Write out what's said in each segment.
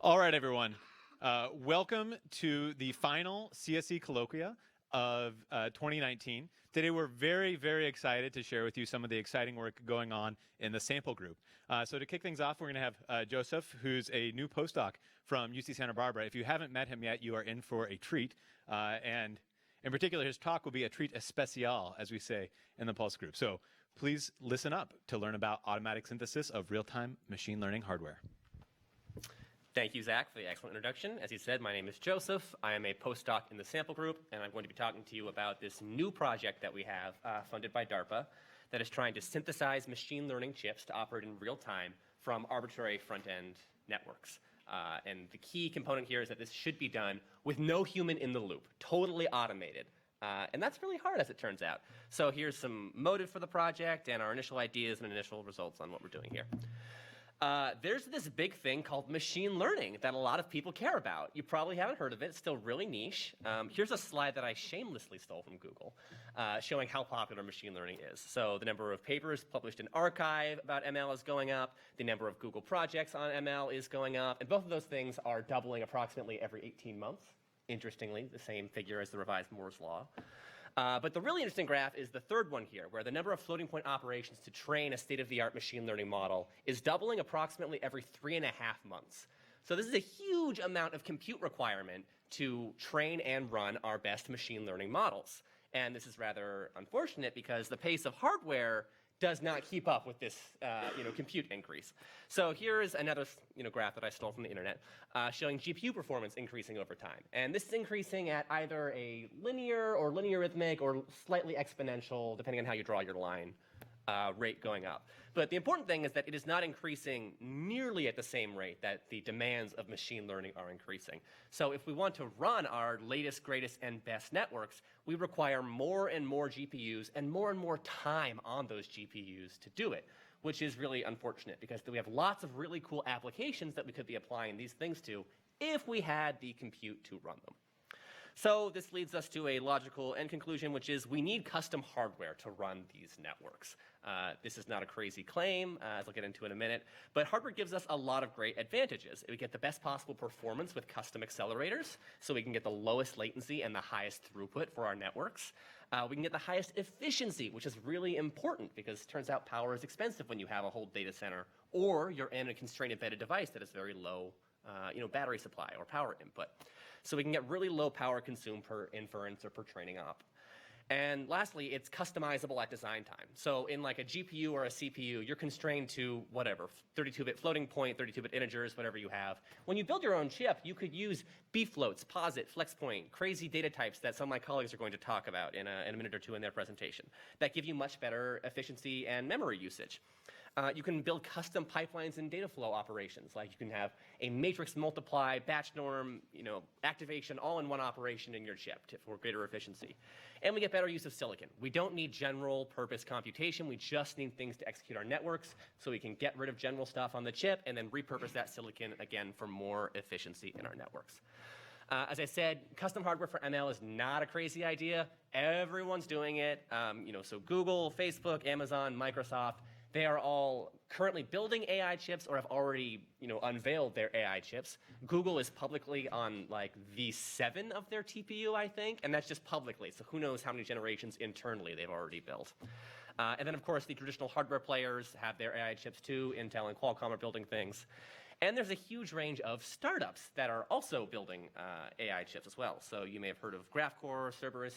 All right, everyone. Welcome to the final CSE Colloquia of 2019. Today we're very, very excited to share with you some of the exciting work going on in the SAMPL group. So to kick things off, we're going to have Joseph, who's a new postdoc from UC Santa Barbara. If you haven't met him yet, you are in for a treat. And in particular, his talk will be a treat especial, as we say in the Pulse group. So please listen up to learn about automatic synthesis of real-time machine learning hardware. Thank you, Zach, for the excellent introduction. As you said, my name is Joseph. I am a postdoc in the SAMPL group, and I'm going to be talking to you about this new project that we have funded by DARPA that is trying to synthesize machine learning chips to operate in real time from arbitrary front-end networks. And the key component here is that this should be done with no human in the loop, totally automated. And that's really hard, as it turns out. So here's some motive for the project and our initial ideas and initial results on what we're doing here. There's this big thing called machine learning that a lot of people care about. You probably haven't heard of it. It's still really niche. Here's a slide that I shamelessly stole from Google, showing how popular machine learning is. So the number of papers published in Archive about ML is going up. The number of Google projects on ML is going up. And both of those things are doubling approximately every 18 months. Interestingly, the same figure as the revised Moore's Law. But the really interesting graph is the third one here, where the number of floating point operations to train a state-of-the-art machine learning model is doubling approximately every 3.5 months. So this is a huge amount of compute requirement to train and run our best machine learning models. And this is rather unfortunate because the pace of hardware does not keep up with this compute increase. So here is another graph that I stole from the internet showing GPU performance increasing over time. And this is increasing at either a linear or linearithmic or slightly exponential, depending on how you draw your line, rate going up. But the important thing is that it is not increasing nearly at the same rate that the demands of machine learning are increasing. So if we want to run our latest, greatest, and best networks, we require more and more GPUs and more time on those GPUs to do it, which is really unfortunate because we have lots of really cool applications that we could be applying these things to if we had the compute to run them. So this leads us to a logical end conclusion, which is we need custom hardware to run these networks. This is not a crazy claim, as I'll get into in a minute, but hardware gives us a lot of great advantages. We get the best possible performance with custom accelerators, so we can get the lowest latency and the highest throughput for our networks. We can get the highest efficiency, which is really important because it turns out power is expensive when you have a whole data center, or you're in a constrained embedded device that is very low battery supply or power input. So we can get really low power consumed per inference or per training op. And lastly, it's customizable at design time. So in like a GPU or a CPU, you're constrained to whatever, 32-bit floating point, 32-bit integers, whatever you have. When you build your own chip, you could use bfloats, posit, flexpoint, crazy data types that some of my colleagues are going to talk about in a minute or two in their presentation that give you much better efficiency and memory usage. You can build custom pipelines and data flow operations. Like you can have a matrix multiply, batch norm, activation all in one operation in your chip for greater efficiency. And we get better use of silicon. We don't need general purpose computation. We just need things to execute our networks so we can get rid of general stuff on the chip and then repurpose that silicon again for more efficiency in our networks. As I said, custom hardware for ML is not a crazy idea. Everyone's doing it. So Google, Facebook, Amazon, Microsoft, they are all currently building AI chips or have already, unveiled their AI chips. Google is publicly on like V7 of their TPU, I think, and that's just publicly. So who knows how many generations internally they've already built. And then, of course, the traditional hardware players have their AI chips too. Intel and Qualcomm are building things. And there's a huge range of startups that are also building AI chips as well. So you may have heard of GraphCore, Cerberus,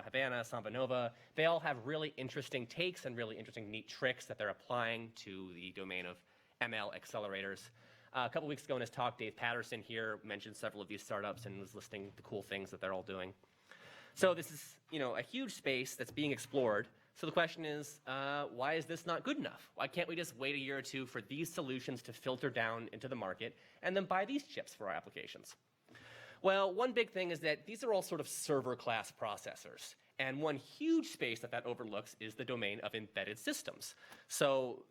Habana, Sampanova. They all have really interesting takes and really interesting neat tricks that they're applying to the domain of ML accelerators. A couple weeks ago in his talk, Dave Patterson here mentioned several of these startups and was listing the cool things that they're all doing. So this is a huge space that's being explored. So the question is, why is this not good enough? Why can't we just wait a year or two for these solutions to filter down into the market and then buy these chips for our applications? Well, one big thing is that these are all sort of server-class processors. And one huge space that overlooks is the domain of embedded systems. So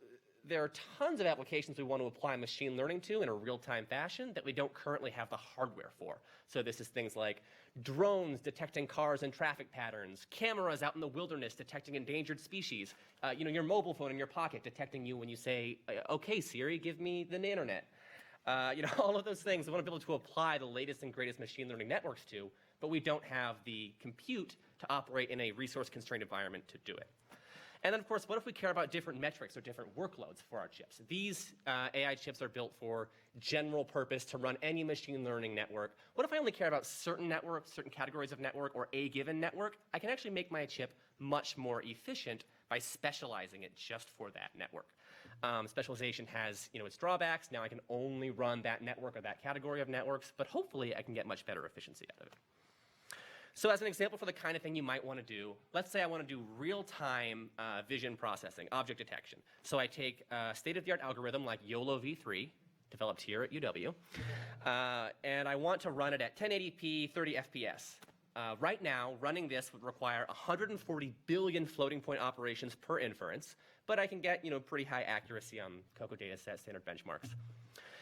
there are tons of applications we want to apply machine learning to in a real-time fashion that we don't currently have the hardware for. So this is things like drones detecting cars and traffic patterns, cameras out in the wilderness detecting endangered species, your mobile phone in your pocket detecting you when you say, okay, Siri, give me the internet. all of those things we want to be able to apply the latest and greatest machine learning networks to, but we don't have the compute to operate in a resource-constrained environment to do it. And then, of course, what if we care about different metrics or different workloads for our chips? These AI chips are built for general purpose to run any machine learning network. What if I only care about certain networks, certain categories of network, or a given network? I can actually make my chip much more efficient by specializing it just for that network. Specialization has, its drawbacks. Now I can only run that network or that category of networks, but hopefully I can get much better efficiency out of it. So as an example for the kind of thing you might want to do, let's say I want to do real-time vision processing, object detection. So I take a state-of-the-art algorithm like YOLO v3, developed here at UW, and I want to run it at 1080p, 30 FPS. Right now, running this would require 140 billion floating point operations per inference, but I can get pretty high accuracy on COCO dataset standard benchmarks.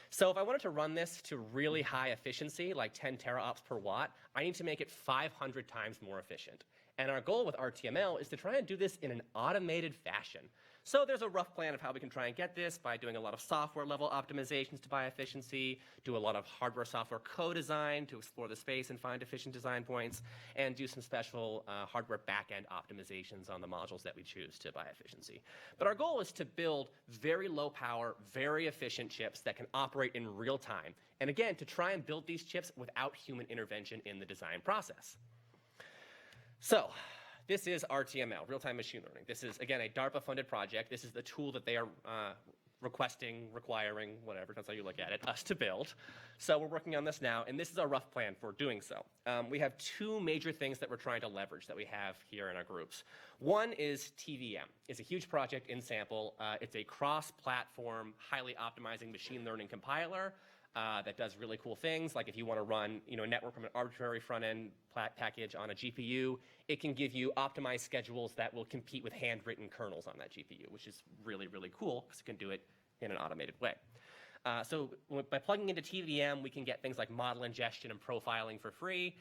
So if I wanted to run this to really high efficiency, like 10 teraops per watt, I need to make it 500 times more efficient. And our goal with RTML is to try and do this in an automated fashion. So there's a rough plan of how we can try and get this by doing a lot of software level optimizations to buy efficiency, do a lot of hardware software co-design to explore the space and find efficient design points, and do some special hardware backend optimizations on the modules that we choose to buy efficiency. But our goal is to build very low power, very efficient chips that can operate in real time. And again, to try and build these chips without human intervention in the design process. So this is RTML, real-time machine learning. This is, again, a DARPA-funded project. This is the tool that they are requiring, whatever, that's how you look at it, us to build. So we're working on this now, and this is our rough plan for doing so. We have two major things that we're trying to leverage that we have here in our groups. One is TVM. It's a huge project in SAMPL. It's a cross-platform, highly optimizing machine learning compiler that does really cool things, like if you want to run a network from an arbitrary front-end package on a GPU, it can give you optimized schedules that will compete with handwritten kernels on that GPU, which is really, really cool because it can do it in an automated way. So by plugging into TVM, we can get things like model ingestion and profiling for free.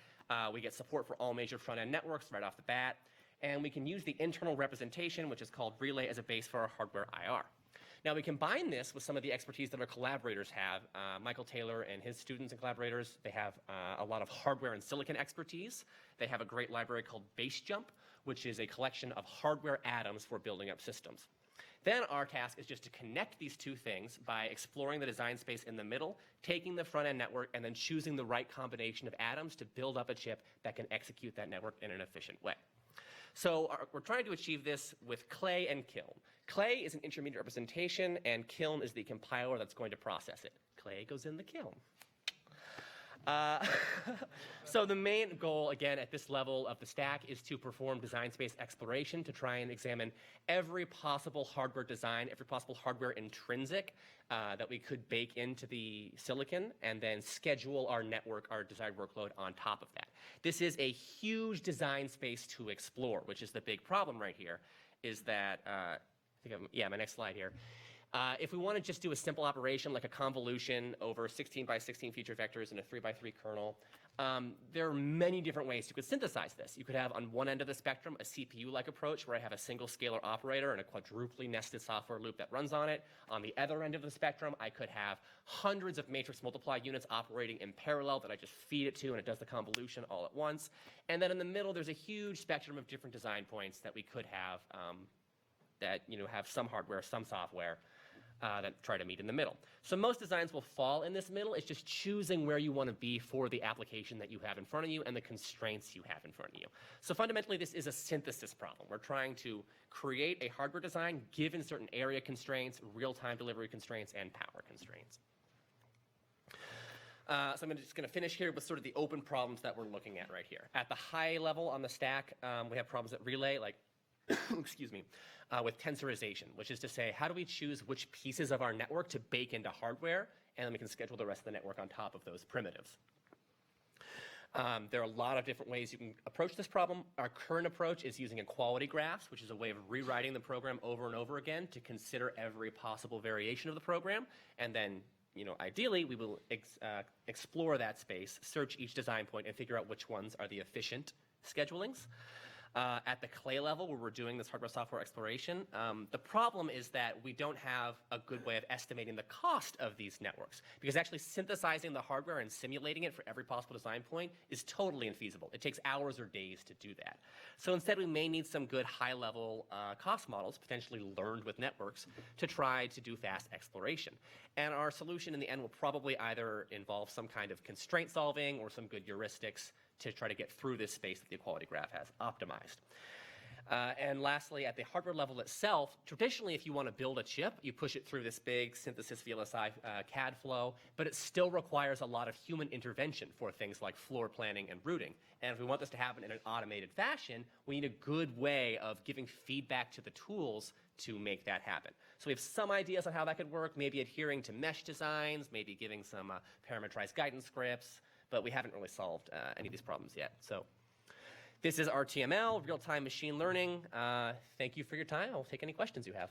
We get support for all major front-end networks right off the bat. And we can use the internal representation, which is called Relay, as a base for our hardware IR. Now, we combine this with some of the expertise that our collaborators have. Michael Taylor and his students and collaborators, they have a lot of hardware and silicon expertise. They have a great library called BaseJump, which is a collection of hardware atoms for building up systems. Then our task is just to connect these two things by exploring the design space in the middle, taking the front-end network, and then choosing the right combination of atoms to build up a chip that can execute that network in an efficient way. So we're trying to achieve this with Clay and Kiln. Clay is an intermediate representation, and Kiln is the compiler that's going to process it. Clay goes in the kiln. So the main goal, again, at this level of the stack is to perform design space exploration to try and examine every possible hardware design, every possible hardware intrinsic that we could bake into the silicon, and then schedule our network, our desired workload on top of that. This is a huge design space to explore, which is the big problem right here, is that, my next slide here. If we want to just do a simple operation like a convolution over 16 by 16 feature vectors in a 3 by 3 kernel, there are many different ways you could synthesize this. You could have on one end of the spectrum a CPU-like approach where I have a single scalar operator and a quadruply nested software loop that runs on it. On the other end of the spectrum, I could have hundreds of matrix multiply units operating in parallel that I just feed it to and it does the convolution all at once. And then in the middle, there's a huge spectrum of different design points that we could have that have some hardware, some software, that try to meet in the middle. So most designs will fall in this middle. It's just choosing where you want to be for the application that you have in front of you and the constraints you have in front of you. So fundamentally, this is a synthesis problem. We're trying to create a hardware design given certain area constraints, real-time delivery constraints, and power constraints. So I'm just going to finish here with sort of the open problems that we're looking at right here. At the high level on the stack, we have problems at Relay, like excuse me, with tensorization, which is to say, how do we choose which pieces of our network to bake into hardware, and then we can schedule the rest of the network on top of those primitives. There are a lot of different ways you can approach this problem. Our current approach is using equality graphs, which is a way of rewriting the program over and over again to consider every possible variation of the program, and then ideally, we will explore that space, search each design point, and figure out which ones are the efficient schedulings. At the clay level, where we're doing this hardware-software exploration, the problem is that we don't have a good way of estimating the cost of these networks, because actually synthesizing the hardware and simulating it for every possible design point is totally infeasible. It takes hours or days to do that. So instead, we may need some good high-level cost models, potentially learned with networks, to try to do fast exploration. And our solution in the end will probably either involve some kind of constraint solving or some good heuristics to try to get through this space that the equality graph has optimized. And lastly, at the hardware level itself, traditionally, if you want to build a chip, you push it through this big synthesis VLSI CAD flow, but it still requires a lot of human intervention for things like floor planning and routing. And if we want this to happen in an automated fashion, we need a good way of giving feedback to the tools to make that happen. So we have some ideas on how that could work, maybe adhering to mesh designs, maybe giving some parameterized guidance scripts, but we haven't really solved any of these problems yet. So this is RTML, real-time machine learning. Thank you for your time. I'll take any questions you have.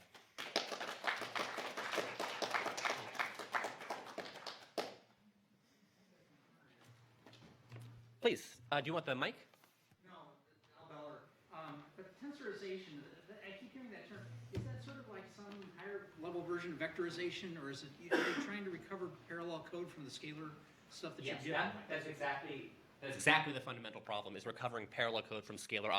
Please, do you want the mic? No, Beller. But tensorization, I keep hearing that term. Is that sort of like some higher level version of vectorization, or is it, are they trying to recover parallel code from the scalar stuff that you're getting? That's exactly the fundamental problem, is recovering parallel code from scalar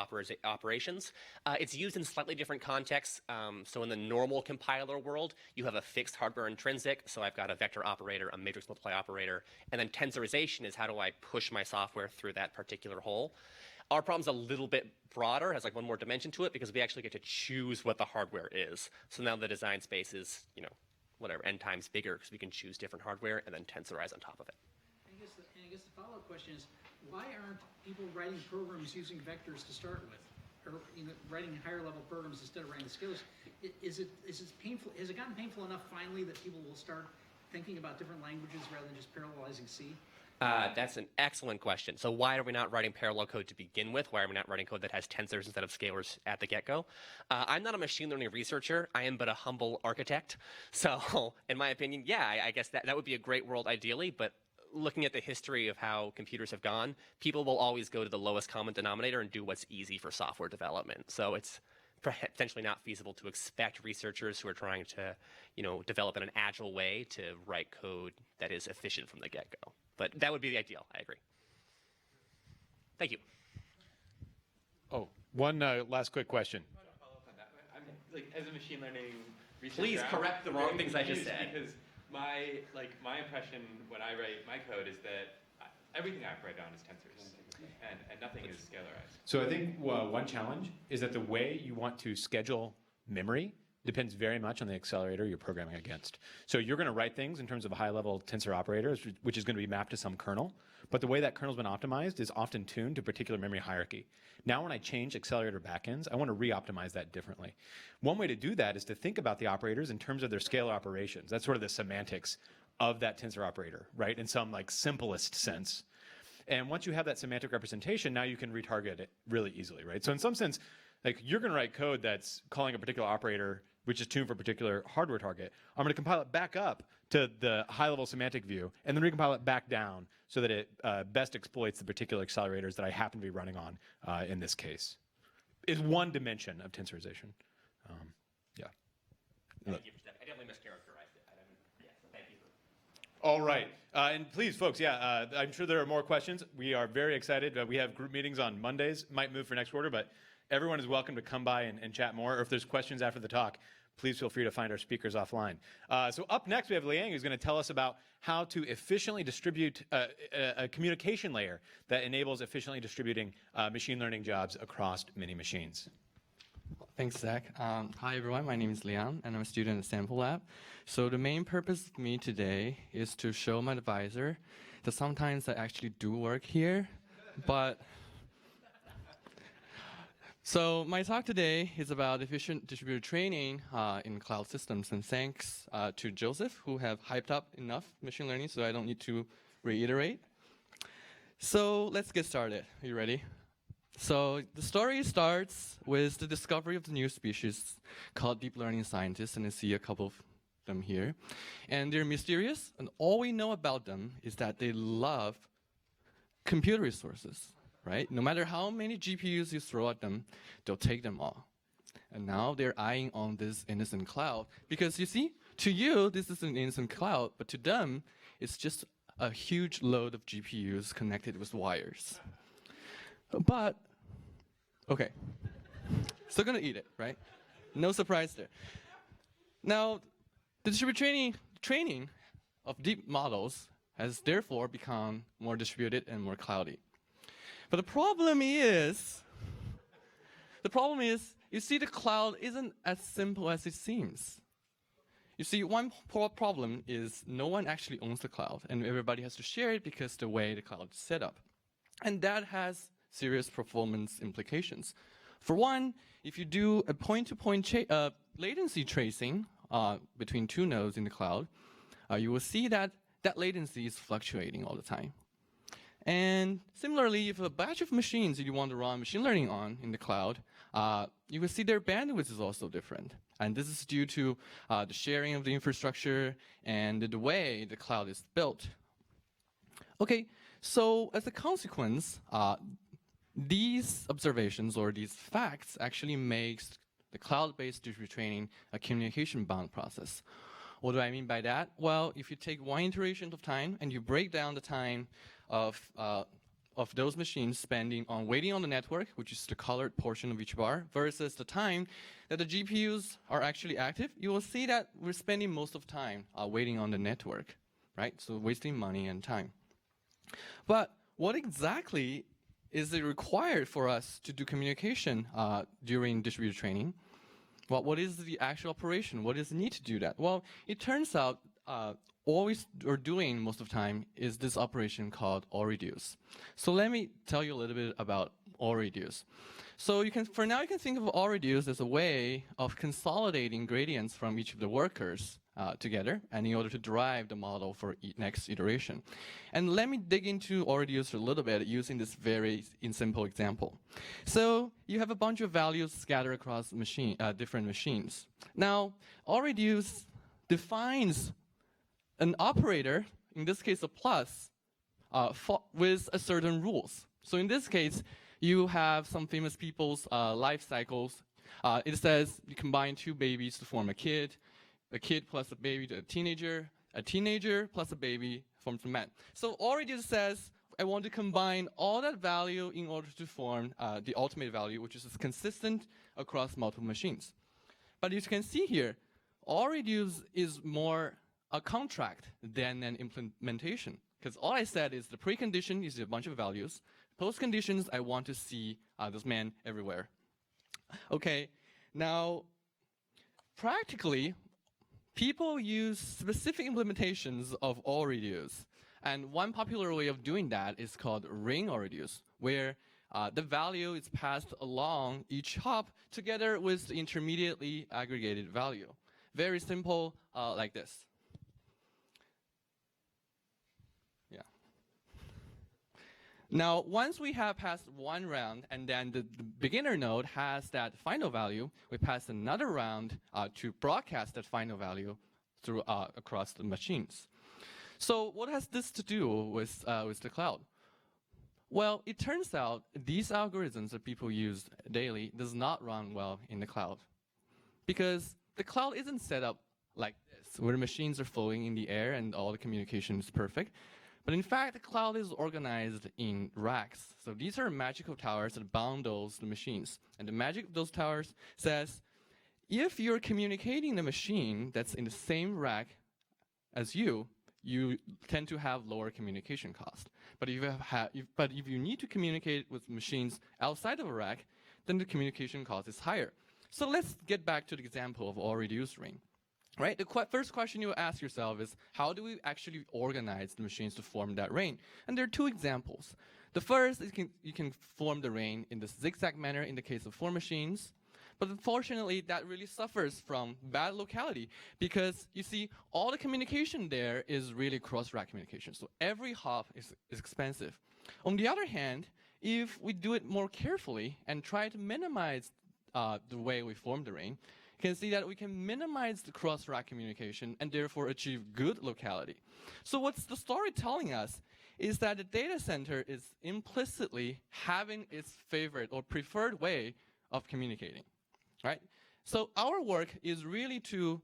operations. It's used in slightly different contexts. So in the normal compiler world, you have a fixed hardware intrinsic. So I've got a vector operator, a matrix multiply operator, and then tensorization is how do I push my software through that particular hole. Our problem's a little bit broader, has like one more dimension to it, because we actually get to choose what the hardware is. So now the design space is, you know, whatever, n times bigger, because we can choose different hardware and then tensorize on top of it. I guess the follow-up question is, why aren't people writing programs using vectors to start with, or writing higher level programs instead of writing scalars? Is it painful? Has it gotten painful enough finally that people will start thinking about different languages rather than just parallelizing C? That's an excellent question. So why are we not writing parallel code to begin with? Why are we not writing code that has tensors instead of scalars at the get-go? I'm not a machine learning researcher. I am but a humble architect. So in my opinion, yeah, I guess that would be a great world ideally, but looking at the history of how computers have gone, people will always go to the lowest common denominator and do what's easy for software development. So it's potentially not feasible to expect researchers who are trying to, develop in an agile way to write code that is efficient from the get-go. But that would be the ideal. I agree. Thank you. Oh, one last quick question. I want to follow up on that. I'm like, as a machine learning researcher, Please correct the wrong things I just said. Because my impression when I write my code is that everything I write on is tensors, and nothing is scalarized. So I think one challenge is that the way you want to schedule memory depends very much on the accelerator you're programming against. So you're going to write things in terms of high-level tensor operators, which is going to be mapped to some kernel, but the way that kernel's been optimized is often tuned to a particular memory hierarchy. Now when I change accelerator backends, I want to re-optimize that differently. One way to do that is to think about the operators in terms of their scalar operations. That's sort of the semantics of that tensor operator, right, in some simplest sense. And once you have that semantic representation, now you can retarget it really easily, right? So in some sense, you're going to write code that's calling a particular operator which is tuned for a particular hardware target. I'm going to compile it back up to the high-level semantic view, and then recompile it back down so that it best exploits the particular accelerators that I happen to be running on in this case. Is one dimension of tensorization. Yeah. Thank you for that. I definitely mischaracterized it. So thank you. All right. And please, folks, I'm sure there are more questions. We are very excited. We have group meetings on Mondays. Might move for next quarter, but everyone is welcome to come by and chat more. Or if there's questions after the talk, please feel free to find our speakers offline. So up next, we have Liang, who's going to tell us about how to efficiently distribute a communication layer that enables efficiently distributing machine learning jobs across many machines. Thanks, Zach. Hi, everyone. My name is Liang, and I'm a student at SAMPL Lab. So the main purpose of me today is to show my advisor that sometimes I actually do work here, but... So my talk today is about efficient distributed training in cloud systems, and thanks to Joseph, who have hyped up enough machine learning, so I don't need to reiterate. So let's get started. Are you ready? So the story starts with the discovery of the new species called deep learning scientists, and I see a couple of them here. And they're mysterious, and all we know about them is that they love computer resources. right? No matter how many GPUs you throw at them, they'll take them all. And now they're eyeing on this innocent cloud. Because you see, to you, this is an innocent cloud, but to them, it's just a huge load of GPUs connected with wires. But, okay, still gonna eat it, right? No surprise there. Now, the distributed training of deep models has therefore become more distributed and more cloudy. But the problem is, you see, the cloud isn't as simple as it seems. You see, one problem is no one actually owns the cloud, and everybody has to share it because the way the cloud is set up. And that has serious performance implications. For one, if you do a point-to-point latency tracing between two nodes in the cloud, you will see that that latency is fluctuating all the time. And similarly, if a batch of machines that you want to run machine learning on in the cloud, you will see their bandwidth is also different. And this is due to the sharing of the infrastructure and the way the cloud is built. Okay, so as a consequence, these observations or these facts actually makes the cloud-based distributed training a communication-bound process. What do I mean by that? Well, if you take one iteration of time and you break down the time of those machines spending on waiting on the network, which is the colored portion of each bar, versus the time that the GPUs are actually active, you will see that we're spending most of time waiting on the network, right? So wasting money and time. But what exactly is it required for us to do communication during distributed training? Well, what is the actual operation? What is the need to do that? Well, it turns out all we're doing most of the time is this operation called all reduce. So let me tell you a little bit about all reduce. So for now, you can think of all reduce as a way of consolidating gradients from each of the workers together, and in order to derive the model for next iteration. And let me dig into all reduce a little bit using this very simple example. So you have a bunch of values scattered across different machines. Now, all reduce defines an operator, in this case a plus, with a certain rules. So in this case, you have some famous people's life cycles. It says you combine two babies to form a kid plus a baby to a teenager plus a baby forms a man. So already it says I want to combine all that value in order to form the ultimate value, which is consistent across multiple machines. But as you can see here, all reduce is more a contract than an implementation. Because all I said is the precondition is a bunch of values. Post-conditions, I want to see this man everywhere. Okay, now, practically, people use specific implementations of all reduce. And one popular way of doing that is called ring all reduce, where the value is passed along each hop together with the intermediately aggregated value. Very simple, like this. Now, once we have passed one round, and then the beginner node has that final value, we pass another round to broadcast that final value through across the machines. So what has this to do with the cloud? Well, it turns out these algorithms that people use daily does not run well in the cloud. Because the cloud isn't set up like this, where machines are floating in the air and all the communication is perfect. But in fact, the cloud is organized in racks. So these are magical towers that bundles the machines. And the magic of those towers says, if you're communicating the machine that's in the same rack as you tend to have lower communication cost. But if you need to communicate with machines outside of a rack, then the communication cost is higher. So let's get back to the example of all reduced ring. Right? The first question you ask yourself is, how do we actually organize the machines to form that ring? And there are two examples. The first is you can form the ring in this zigzag manner in the case of 4 machines. But unfortunately, that really suffers from bad locality because, you see, all the communication there is really cross-rack communication. So every hop is expensive. On the other hand, if we do it more carefully and try to minimize the way we form the ring, you can see that we can minimize the cross-rack communication and therefore achieve good locality. So what's the story telling us is that the data center is implicitly having its favorite or preferred way of communicating, right? So our work is really to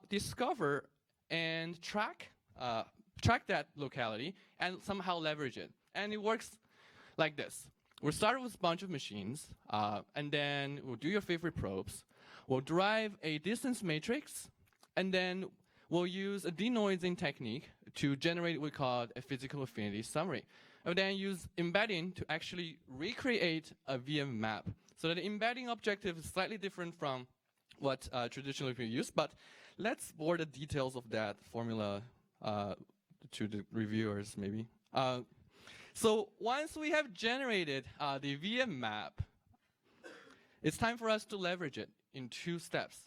discover and track that locality and somehow leverage it. And it works like this. We'll start with a bunch of machines, and then we'll do your favorite probes. We'll derive a distance matrix, and then we'll use a denoising technique to generate what we call a physical affinity summary. And then use embedding to actually recreate a VM map. So that the embedding objective is slightly different from what traditionally we use, but let's bore the details of that formula to the reviewers, maybe. So once we have generated the VM map, it's time for us to leverage it in 2 steps.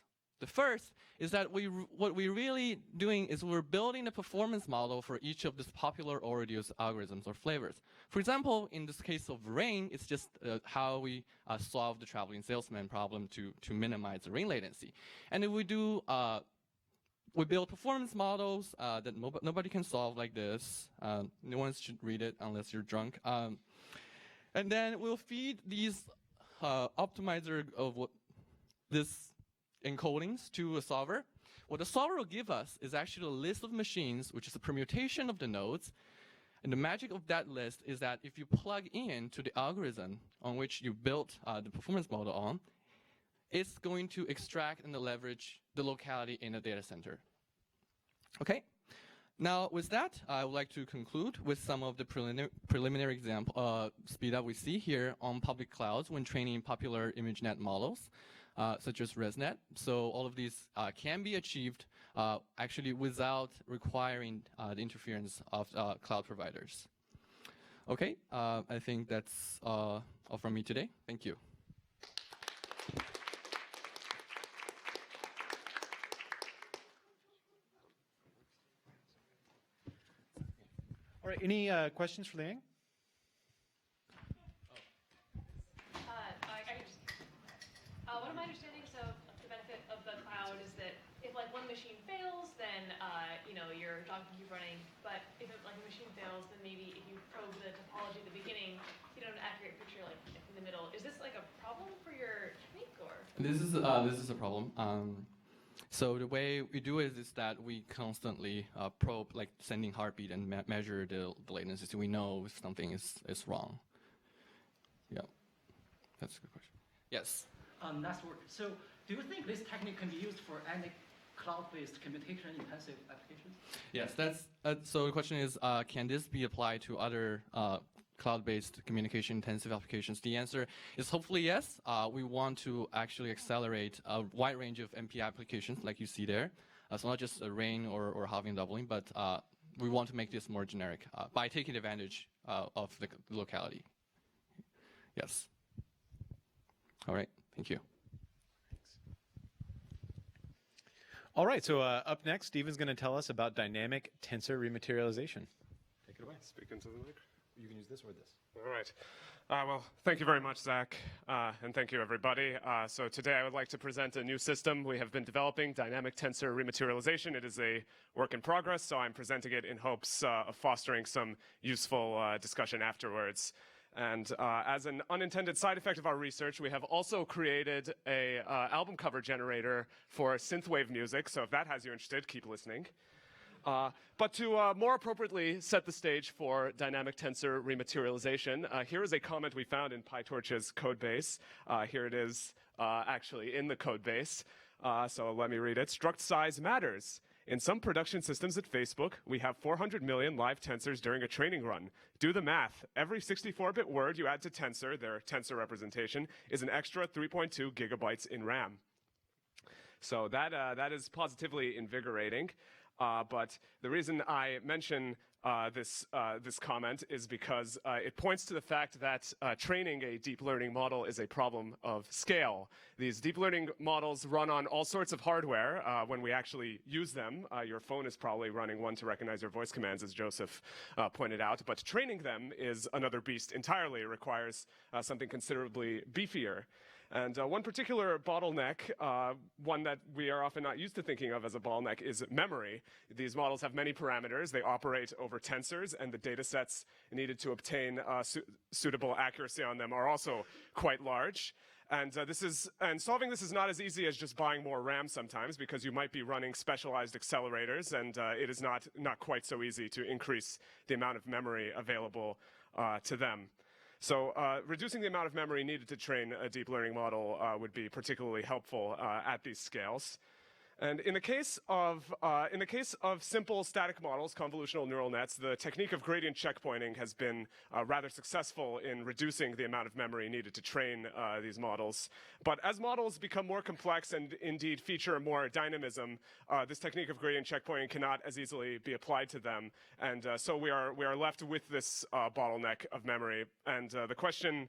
The first is that what we're really doing is we're building a performance model for each of these popular or reduced algorithms or flavors. For example, in this case of rain, it's just how we solve the traveling salesman problem to minimize the rain latency. And if we do we build performance models that nobody can solve like this. No one should read it unless you're drunk. And then we'll feed these optimizer of this encodings to a solver. What the solver will give us is actually a list of machines, which is a permutation of the nodes. And the magic of that list is that if you plug in to the algorithm on which you built the performance model on, it's going to extract and leverage the locality in a data center. Okay? Now, with that, I would like to conclude with some of the preliminary example speed up we see here on public clouds when training popular ImageNet models, such as ResNet. So all of these can be achieved actually without requiring the interference of cloud providers. Okay, I think that's all from me today. Thank you. All right, any questions for Liang? One of my understandings of the benefit of the cloud is that if like one machine fails, then your dog can keep running. But if a machine fails, then maybe if you probe the topology at the beginning, you don't have an accurate picture like in the middle. Is this like a problem for your technique, or? This is a problem. So the way we do it is that we constantly probe, like sending heartbeat and measure the latency, so we know if something is wrong. Yeah, that's a good question. Yes. Nice work. So, do you think this technique can be used for any cloud-based computation-intensive applications? Yes, that's so the question is, can this be applied to other cloud-based communication-intensive applications? The answer is hopefully yes. We want to actually accelerate a wide range of MP applications, like you see there. So not just a rain or halving doubling, but we want to make this more generic by taking advantage of the locality. Yes. All right. Thank you. All right, so up next, Steven's going to tell us about dynamic tensor rematerialization. Take it away. Speak into the mic. You can use this or this. All right. Well, thank you very much, Zach, and thank you, everybody. So today I would like to present a new system we have been developing, dynamic tensor rematerialization. It is a work in progress, so I'm presenting it in hopes of fostering some useful discussion afterwards. And as an unintended side effect of our research, we have also created a album cover generator for synthwave music. So if that has you interested, keep listening. But to more appropriately set the stage for dynamic tensor rematerialization, here is a comment we found in PyTorch's code base. Here it is actually in the code base. So let me read it. Struct size matters. In some production systems at Facebook, we have 400 million live tensors during a training run. Do the math. Every 64-bit word you add to tensor, their tensor representation, is an extra 3.2 gigabytes in RAM. So that is positively invigorating. But the reason I mention this comment is because it points to the fact that training a deep learning model is a problem of scale. These deep learning models run on all sorts of hardware when we actually use them. Your phone is probably running one to recognize your voice commands, as Joseph pointed out. But training them is another beast entirely. It requires something considerably beefier. And one particular bottleneck, one that we are often not used to thinking of as a bottleneck, is memory. These models have many parameters. They operate over tensors, and the data sets needed to obtain suitable accuracy on them are also quite large. And solving this is not as easy as just buying more RAM sometimes, because you might be running specialized accelerators, and it is not quite so easy to increase the amount of memory available to them. So reducing the amount of memory needed to train a deep learning model would be particularly helpful at these scales. And in the case of simple static models, convolutional neural nets, the technique of gradient checkpointing has been rather successful in reducing the amount of memory needed to train these models. But as models become more complex and indeed feature more dynamism, this technique of gradient checkpointing cannot as easily be applied to them. And so we are left with this bottleneck of memory. And the question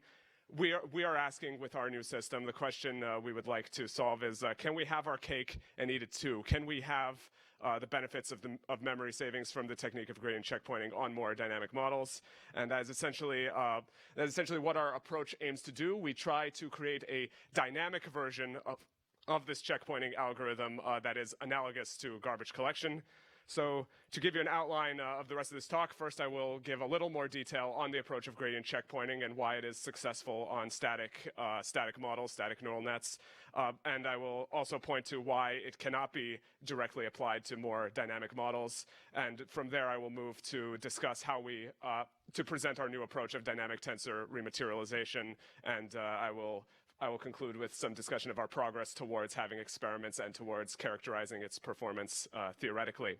we are asking with our new system, the question we would like to solve is, can we have our cake and eat it too? Can we have the benefits of memory savings from the technique of gradient checkpointing on more dynamic models? And that is essentially what our approach aims to do. We try to create a dynamic version of this checkpointing algorithm that is analogous to garbage collection. So to give you an outline of the rest of this talk, first I will give a little more detail on the approach of gradient checkpointing and why it is successful on static models, static neural nets. And I will also point to why it cannot be directly applied to more dynamic models. And from there, I will move to discuss how to present our new approach of dynamic tensor rematerialization. And I will conclude with some discussion of our progress towards having experiments and towards characterizing its performance theoretically.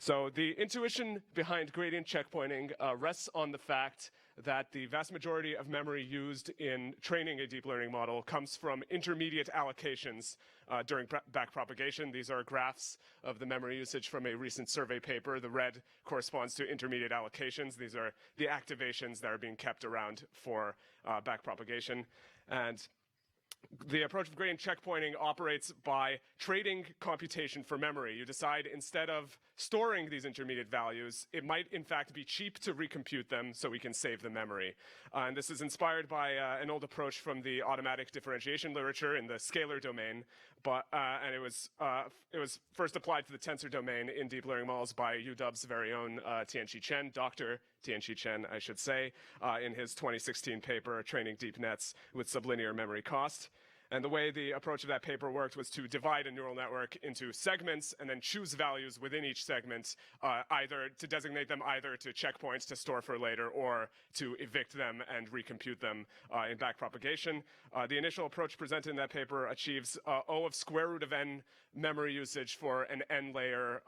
So the intuition behind gradient checkpointing rests on the fact that the vast majority of memory used in training a deep learning model comes from intermediate allocations during backpropagation. These are graphs of the memory usage from a recent survey paper. The red corresponds to intermediate allocations. These are the activations that are being kept around for backpropagation. And the approach of gradient checkpointing operates by trading computation for memory. You decide, instead of storing these intermediate values, it might in fact be cheap to recompute them so we can save the memory. And this is inspired by an old approach from the automatic differentiation literature in the scalar domain. And it was first applied to the tensor domain in deep learning models by UW's very own Tianqi Chen, Dr. Tianqi Chen, I should say, in his 2016 paper, Training Deep Nets with Sublinear Memory Cost. And the way the approach of that paper worked was to divide a neural network into segments and then choose values within each segment, either to designate them either to checkpoints to store for later or to evict them and recompute them in backpropagation. The initial approach presented in that paper achieves O of square root of n memory usage for an n-layer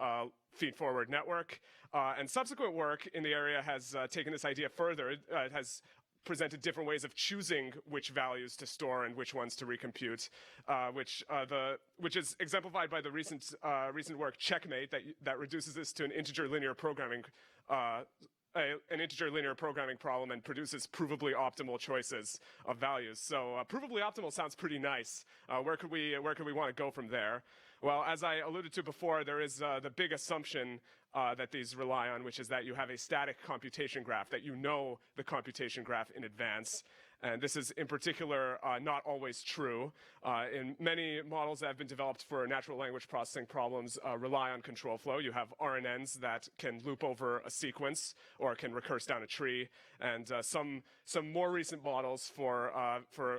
feed-forward network. And subsequent work in the area has taken this idea further. It has presented different ways of choosing which values to store and which ones to recompute, which is exemplified by the recent work Checkmate that reduces this to an integer linear programming problem and produces provably optimal choices of values. So provably optimal sounds pretty nice. Where could we want to go from there? Well, as I alluded to before, there is the big assumption that these rely on, which is that you have a static computation graph, that you know the computation graph in advance. And this is in particular not always true. In many models that have been developed for natural language processing problems rely on control flow. You have RNNs that can loop over a sequence or can recurse down a tree. And some more recent models for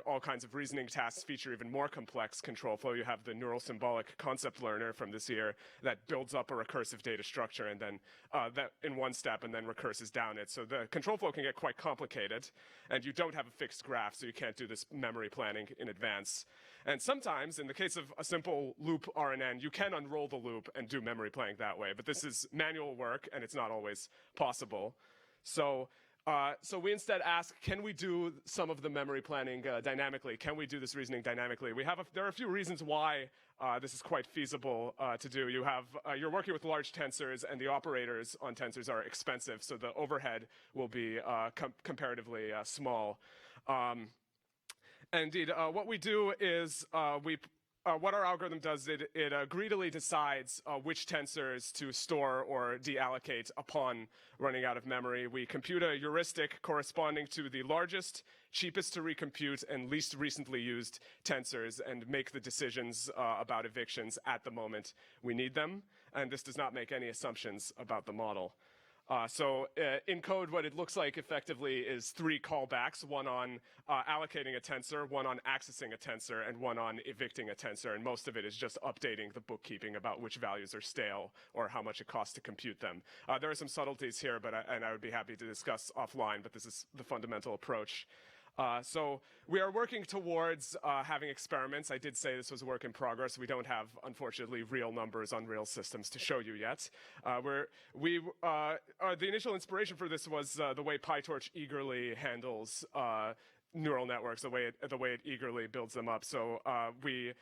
all kinds of reasoning tasks feature even more complex control flow. You have the neural symbolic concept learner from this year that builds up a recursive data structure and then that in one step and then recurses down it. So the control flow can get quite complicated, and you don't have a fixed graph, so you can't do this memory planning in advance. And sometimes, in the case of a simple loop RNN, you can unroll the loop and do memory planning that way, but this is manual work, and it's not always possible. So we instead ask, can we do some of the memory planning dynamically? Can we do this reasoning dynamically? There are a few reasons why this is quite feasible to do. You're working with large tensors, and the operators on tensors are expensive, so the overhead will be comparatively small. Indeed, what we do is what our algorithm does, it greedily decides which tensors to store or deallocate upon running out of memory. We compute a heuristic corresponding to the largest, cheapest to recompute, and least recently used tensors and make the decisions about evictions at the moment we need them. And this does not make any assumptions about the model. So in code, what it looks like effectively is 3 callbacks, one on allocating a tensor, one on accessing a tensor, and one on evicting a tensor. And most of it is just updating the bookkeeping about which values are stale or how much it costs to compute them. There are some subtleties here, and I would be happy to discuss offline, but this is the fundamental approach. So we are working towards having experiments. I did say this was a work in progress. We don't have, unfortunately, real numbers on real systems to show you yet. The initial inspiration for this was the way PyTorch eagerly handles neural networks, the way it eagerly builds them up. So we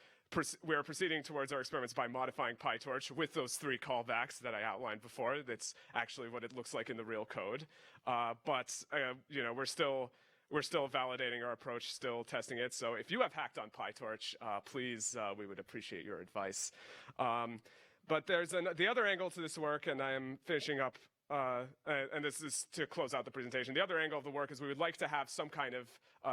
are proceeding towards our experiments by modifying PyTorch with those 3 callbacks that I outlined before. That's actually what it looks like in the real code. But we're still validating our approach, still testing it. So if you have hacked on PyTorch, please, we would appreciate your advice. But there's the other angle to this work, and I am finishing up, and this is to close out the presentation. The other angle of the work is we would like to have some kind of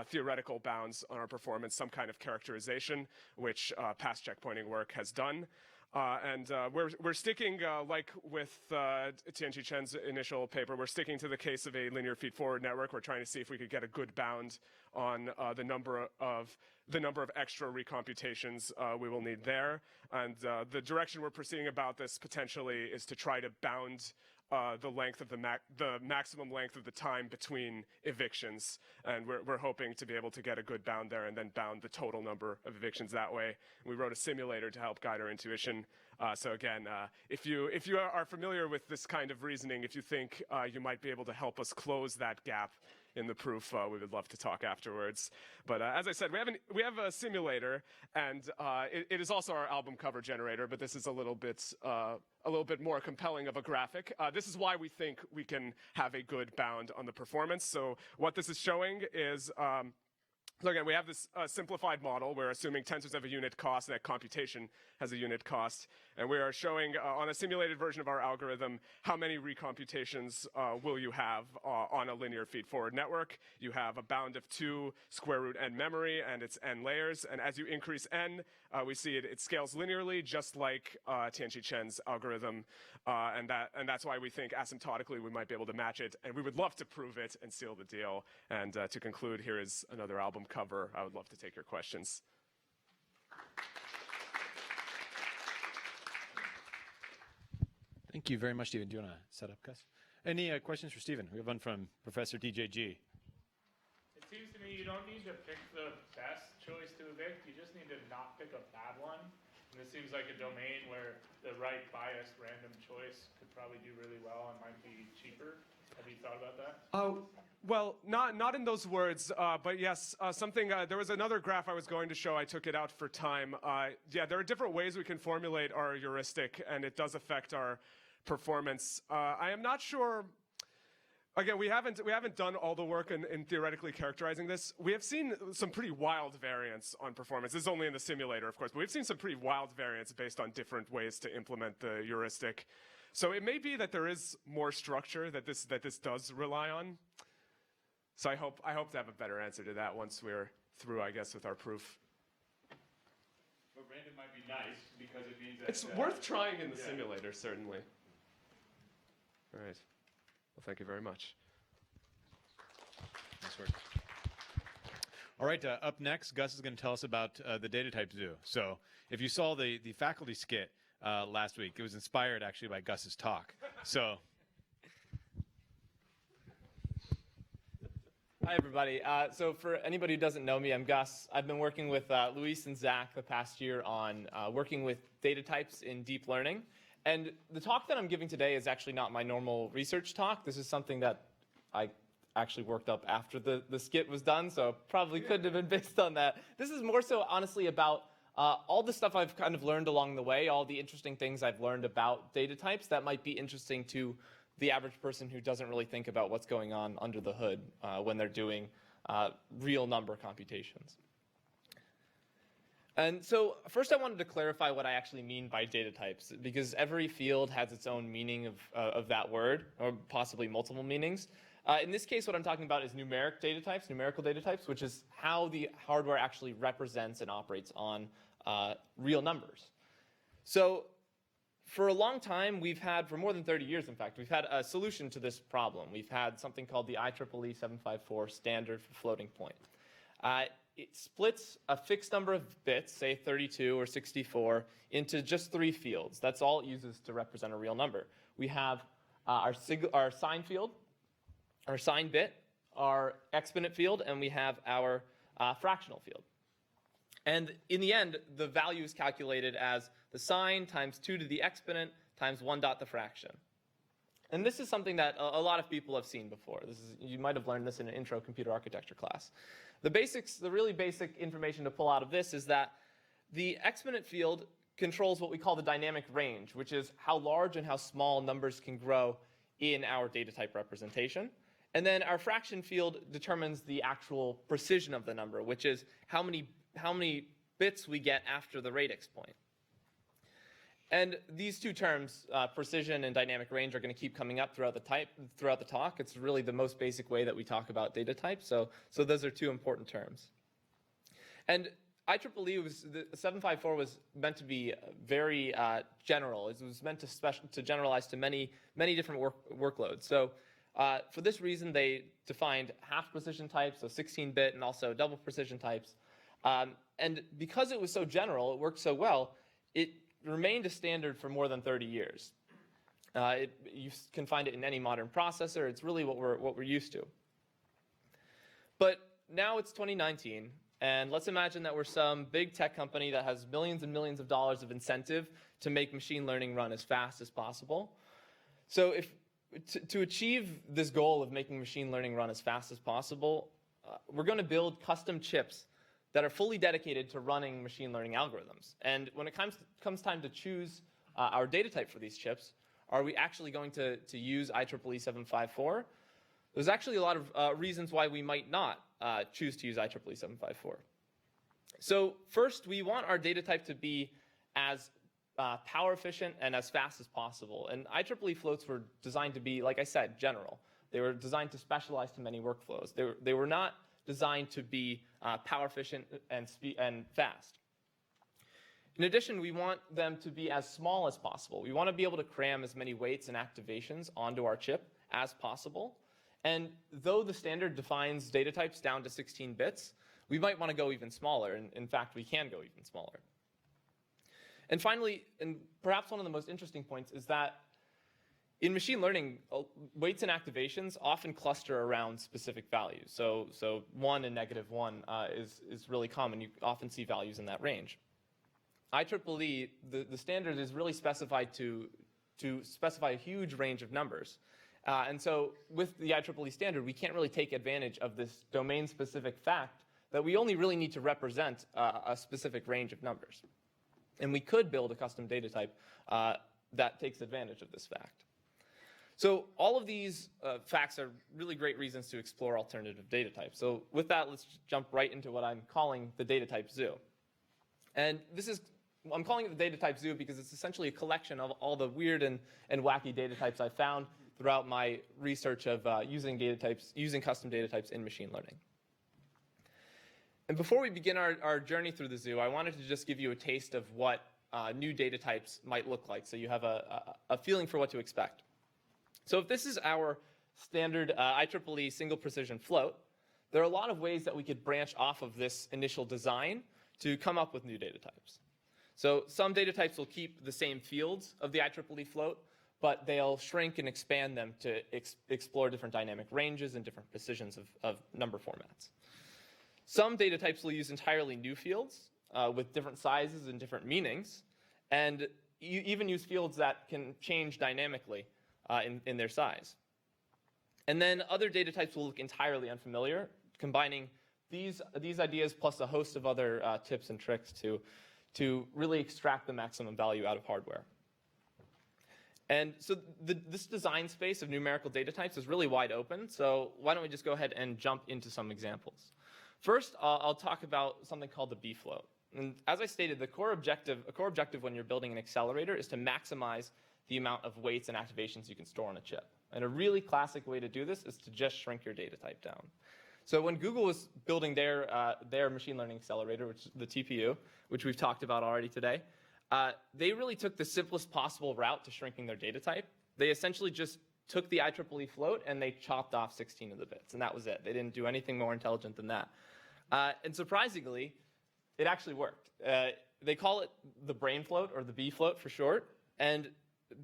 theoretical bounds on our performance, some kind of characterization, which past checkpointing work has done. We're sticking, like with Tianqi Chen's initial paper, we're sticking to the case of a linear feed-forward network. We're trying to see if we could get a good bound on the number of extra recomputations we will need there. And the direction we're proceeding about this potentially is to try to bound the length of the maximum length of the time between evictions, and we're hoping to be able to get a good bound there and then bound the total number of evictions that way. We wrote a simulator to help guide our intuition. So again, if you are familiar with this kind of reasoning, if you think you might be able to help us close that gap in the proof, we would love to talk afterwards. But as I said, we have a simulator, and it is also our album cover generator. But this is a little bit more compelling of a graphic. This is why we think we can have a good bound on the performance. So what this is showing is. So again, we have this simplified model. We're assuming tensors have a unit cost and that computation has a unit cost. And we are showing on a simulated version of our algorithm how many recomputations will you have on a linear feed-forward network. You have a bound of 2 square root n memory, and it's n layers. And as you increase n, we see it scales linearly, just like Tianqi Chen's algorithm. And that's why we think asymptotically we might be able to match it. And we would love to prove it and seal the deal. And to conclude, here is another album cover. I would love to take your questions. Thank you very much, Stephen. Do you want to set up, Gus? Any questions for Stephen? We have one from Professor DJG. It seems to me you don't need to pick the best choice to evict. You just need to not pick a bad one. And this seems like a domain where the right biased random choice could probably do really well and might be cheaper. Have you thought about that? Well, not in those words, but yes, there was another graph I was going to show. I took it out for time. Yeah, there are different ways we can formulate our heuristic, and it does affect our performance. I am not sure. Again, we haven't done all the work in theoretically characterizing this. We have seen some pretty wild variance on performance. This is only in the simulator, of course, but we've seen some pretty wild variance based on different ways to implement the heuristic. So it may be that there is more structure that this does rely on. So I hope to have a better answer to that once we're through, I guess, with our proof. But random might be nice because it means that It's worth trying in the simulator, certainly. All right. Well, thank you very much. Nice work. All right, up next, Gus is going to tell us about the datatype zoo. So if you saw the faculty skit last week, it was inspired actually by Gus's talk. So. Hi, everybody. So for anybody who doesn't know me, I'm Gus. I've been working with Luis and Zach the past year on working with data types in deep learning. And the talk that I'm giving today is actually not my normal research talk. This is something that I actually worked up after the skit was done, so probably couldn't have been based on that. This is more so, honestly, about all the stuff I've kind of learned along the way, all the interesting things I've learned about data types that might be interesting to the average person who doesn't really think about what's going on under the hood when they're doing real number computations. And so first I wanted to clarify what I actually mean by data types, because every field has its own meaning of that word, or possibly multiple meanings. In this case, what I'm talking about is numeric data types, numerical data types, which is how the hardware actually represents and operates on real numbers. So for a long time, for more than 30 years, in fact, we've had a solution to this problem. We've had something called the IEEE 754 standard for floating point. It splits a fixed number of bits, say 32 or 64, into just 3 fields. That's all it uses to represent a real number. We have our sign field, our sign bit, our exponent field, and we have our fractional field. And in the end, the value is calculated as the sign times 2 to the exponent times 1 dot the fraction. And this is something that a lot of people have seen before. You might have learned this in an intro computer architecture class. The really basic information to pull out of this is that the exponent field controls what we call the dynamic range, which is how large and how small numbers can grow in our data type representation. And then our fraction field determines the actual precision of the number, which is how many bits we get after the radix point. And these two terms, precision and dynamic range, are going to keep coming up throughout the talk. It's really the most basic way that we talk about data types. So those are 2 important terms. And IEEE the 754 was meant to be very general. It was meant to generalize to many different workloads. So for this reason, they defined half precision types, so 16-bit, and also double precision types. And because it was so general, it worked so well, it remained a standard for more than 30 years. You can find it in any modern processor. It's really what we're used to. But now it's 2019, and let's imagine that we're some big tech company that has millions and millions of dollars of incentive to make machine learning run as fast as possible. So to achieve this goal of making machine learning run as fast as possible, we're going to build custom chips that are fully dedicated to running machine learning algorithms. And when it comes time to choose our data type for these chips, are we actually going to use IEEE 754? There's actually a lot of reasons why we might not choose to use IEEE 754. So first, we want our data type to be as power efficient and as fast as possible. And IEEE floats were designed to be, like I said, general. They were designed to specialize to many workflows. They were not designed to be power efficient and fast. In addition, we want them to be as small as possible. We want to be able to cram as many weights and activations onto our chip as possible. And though the standard defines data types down to 16 bits, we might want to go even smaller. And in fact, we can go even smaller. And finally, and perhaps one of the most interesting points, is that in machine learning, weights and activations often cluster around specific values. So 1 and -1 is really common. You often see values in that range. IEEE, the standard is really specified to specify a huge range of numbers. And so with the IEEE standard, we can't really take advantage of this domain-specific fact that we only really need to represent a specific range of numbers. And we could build a custom data type that takes advantage of this fact. So all of these facts are really great reasons to explore alternative data types. So with that, let's jump right into what I'm calling the data type zoo. And I'm calling it the data type zoo because it's essentially a collection of all the weird and wacky data types I found throughout my research of using custom data types in machine learning. And before we begin our journey through the zoo, I wanted to just give you a taste of what new data types might look like, so you have a feeling for what to expect. So if this is our standard IEEE single precision float, there are a lot of ways that we could branch off of this initial design to come up with new data types. So some data types will keep the same fields of the IEEE float, but they'll shrink and expand them to explore different dynamic ranges and different precisions of number formats. Some data types will use entirely new fields with different sizes and different meanings, and you even use fields that can change dynamically in their size. And then other data types will look entirely unfamiliar, combining these ideas plus a host of other tips and tricks to really extract the maximum value out of hardware. And so this design space of numerical data types is really wide open, so why don't we just go ahead and jump into some examples. First, I'll talk about something called the bfloat. And as I stated, a core objective when you're building an accelerator is to maximize the amount of weights and activations you can store on a chip. And a really classic way to do this is to just shrink your data type down. So when Google was building their machine learning accelerator, which is the TPU, which we've talked about already today, they really took the simplest possible route to shrinking their data type. They essentially just took the IEEE float and they chopped off 16 of the bits, and that was it. They didn't do anything more intelligent than that. And surprisingly, it actually worked. They call it the brain float, or the bfloat for short, and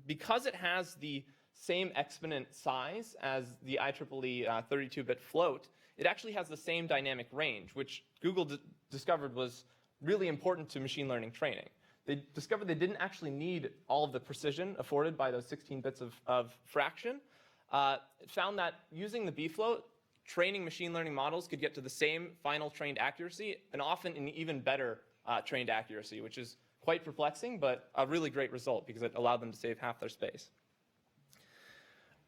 because it has the same exponent size as the IEEE 32-bit float, it actually has the same dynamic range, which Google discovered was really important to machine learning training. They discovered they didn't actually need all of the precision afforded by those 16 bits of fraction. It found that using the bfloat, training machine learning models could get to the same final trained accuracy, and often an even better trained accuracy, which is quite perplexing, but a really great result because it allowed them to save half their space.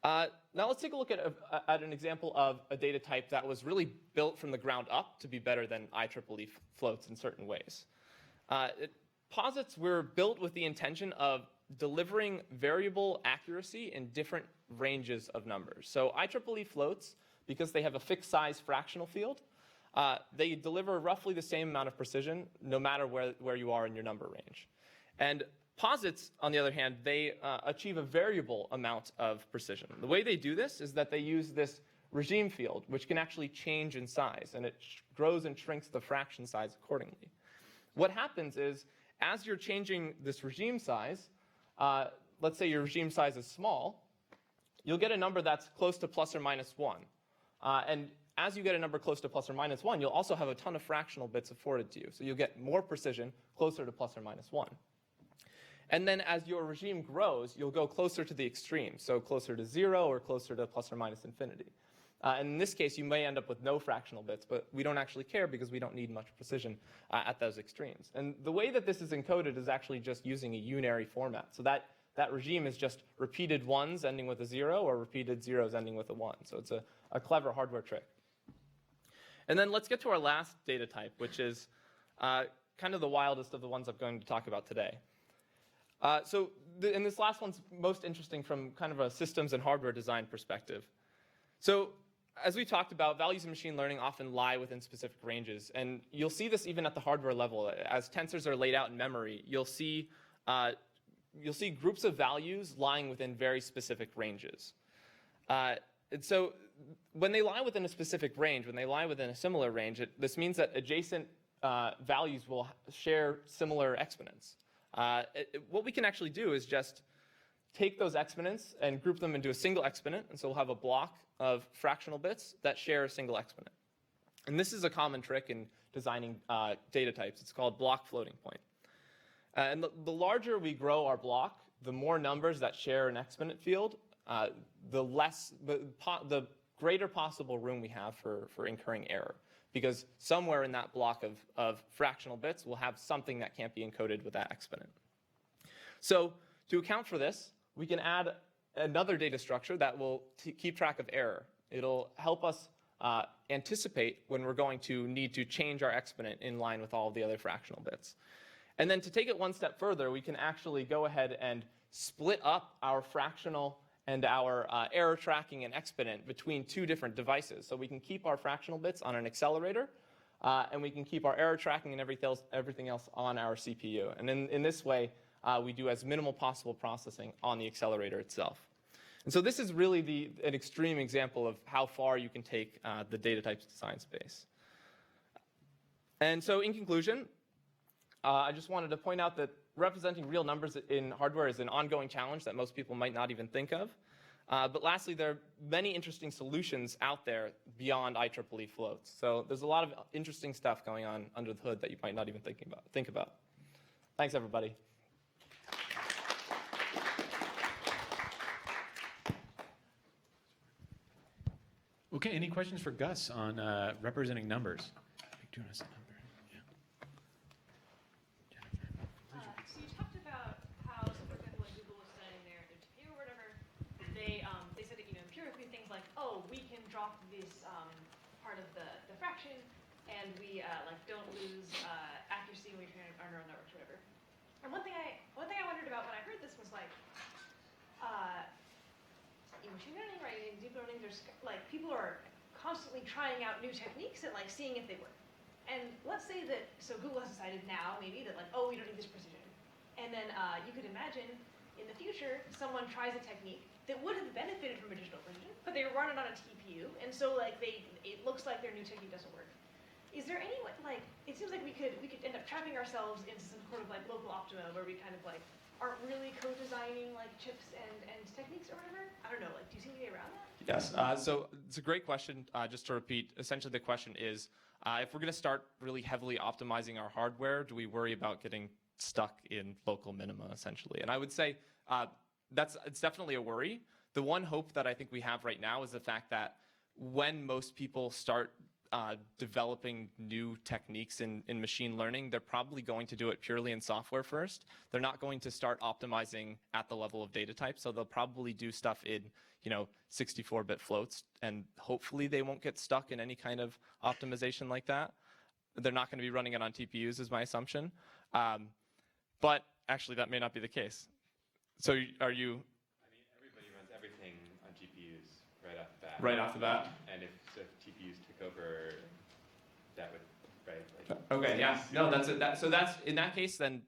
Now let's take a look at an example of a data type that was really built from the ground up to be better than IEEE floats in certain ways. Posits were built with the intention of delivering variable accuracy in different ranges of numbers. So IEEE floats, because they have a fixed size fractional field, they deliver roughly the same amount of precision no matter where you are in your number range. And posits, on the other hand, they achieve a variable amount of precision. The way they do this is that they use this regime field, which can actually change in size, and it grows and shrinks the fraction size accordingly. What happens is, as you're changing this regime size, let's say your regime size is small, you'll get a number that's close to plus or minus 1. And as you get a number close to plus or minus 1, you'll also have a ton of fractional bits afforded to you. So you'll get more precision closer to plus or minus 1. And then as your regime grows, you'll go closer to the extreme, so closer to 0 or closer to plus or minus infinity. And in this case, you may end up with no fractional bits, but we don't actually care because we don't need much precision at those extremes. And the way that this is encoded is actually just using a unary format. So that regime is just repeated 1s ending with a 0 or repeated 0s ending with a 1. So it's a clever hardware trick. And then let's get to our last data type, which is kind of the wildest of the ones I'm going to talk about today. And this last one's most interesting from kind of a systems and hardware design perspective. So as we talked about, values in machine learning often lie within specific ranges. And you'll see this even at the hardware level. As tensors are laid out in memory, you'll see groups of values lying within very specific ranges. And so when they lie within a specific range, when they lie within a similar range, this means that adjacent values will share similar exponents. What we can actually do is just take those exponents and group them into a single exponent, and so we'll have a block of fractional bits that share a single exponent. And this is a common trick in designing data types. It's called block floating point. And the larger we grow our block, the more numbers that share an exponent field, the greater possible room we have for incurring error. Because somewhere in that block of fractional bits, we'll have something that can't be encoded with that exponent. So to account for this, we can add another data structure that will keep track of error. It'll help us anticipate when we're going to need to change our exponent in line with all of the other fractional bits. And then to take it one step further, we can actually go ahead and split up our fractional and our error tracking and exponent between two different devices. So we can keep our fractional bits on an accelerator, and we can keep our error tracking and everything else on our CPU. And in this way, we do as minimal possible processing on the accelerator itself. And so this is really an extreme example of how far you can take the data types design space. And so in conclusion, I just wanted to point out that representing real numbers in hardware is an ongoing challenge that most people might not even think of. But lastly, there are many interesting solutions out there beyond IEEE floats. So there's a lot of interesting stuff going on under the hood that you might not even think about. Thanks, everybody. Okay, any questions for Gus on representing numbers? Doing us a number. So you talked about how, so for example, when Google was studying their GPU or whatever, they said that, empirically things like, oh, we can drop this part of the fraction, and we don't lose accuracy accuracy when we train our neural networks or whatever. And one thing I wondered about when I heard this was like, in machine learning, right, in deep learning, there's like people are constantly trying out new techniques and like seeing if they work. And let's say that, so Google has decided now maybe that like, oh, we don't need this precision. And then you could imagine in the future, someone tries a technique that would have benefited from additional precision, but they run it on a TPU, and so like it looks like their new technique doesn't work. Is there any way, like, it seems like we could end up trapping ourselves into some sort of like local optima where we kind of like aren't really co-designing like chips and techniques or whatever? I don't know, like, do you see any way around that? Yes, so it's a great question. Just to repeat, essentially the question is, if we're going to start really heavily optimizing our hardware, do we worry about getting stuck in local minima, essentially? And I would say it's definitely a worry. The one hope that I think we have right now is the fact that when most people start developing new techniques in machine learning, they're probably going to do it purely in software first. They're not going to start optimizing at the level of data type, so they'll probably do stuff in 64-bit floats, and hopefully they won't get stuck in any kind of optimization like that. They're not going to be running it on TPUs is my assumption. But actually that may not be the case. So are you? I mean, everybody runs everything on GPUs right off the bat. Right off the bat? And if TPUs took over, that would, right? Like, Okay, yeah. No, that's it. So that's, in that case, then